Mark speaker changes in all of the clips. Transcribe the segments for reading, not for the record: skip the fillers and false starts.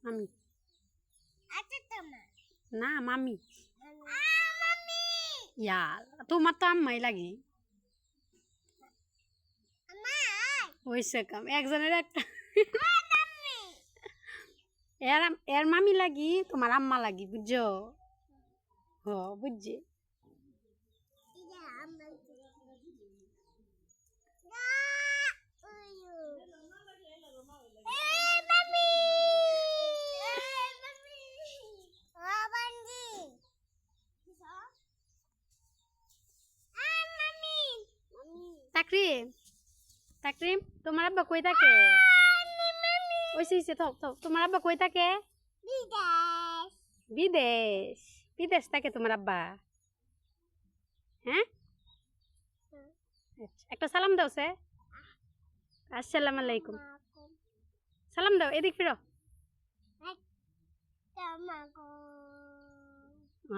Speaker 1: মামি
Speaker 2: আচ্ছা তোমার
Speaker 1: না মামি
Speaker 2: মামি
Speaker 1: ইয়ার তোমার তো আম্মাই লাগি
Speaker 2: আমার
Speaker 1: হয়েছে কাম একজনের একটা
Speaker 2: মামি
Speaker 1: এর এর মামি লাগি তোমার আম্মা লাগি বুঝছো হ বুঝছি
Speaker 2: এটা আমার
Speaker 1: তাকরিম তাকরিম তোমার আব্বা কই থাকে ওইসে থাক থাক তোমার আব্বা কই থাকে বিদেশ বিদেশ থাকে তোমার আব্বা হ্যাঁ আচ্ছা, একটা সালাম দাও সে আসসালামু আলাইকুম সালাম দাও এদিক ফিরো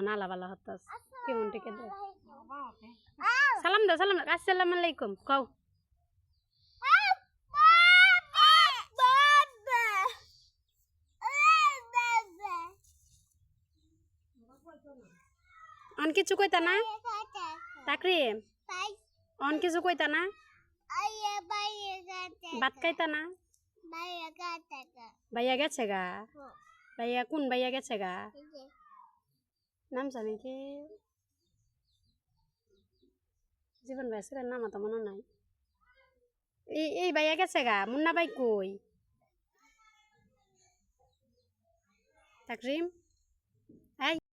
Speaker 1: নালা বালা হতাস কেমন টিকে দাও সালাম দাও আসসালামু আলাইকুম কও অন কিছু কইতা না তাকরিম অন কিছু কইতা না ভাত খাইতা না ভাইয়া গেছে গা ভাইয়া কোন ভাইয়া গেছে গা নাম জানি কি জীবন ভাইয়ের নাম তো মনে নাই এই ভাইয়া গেছে গা মুন্না ভাই কই তাকরিম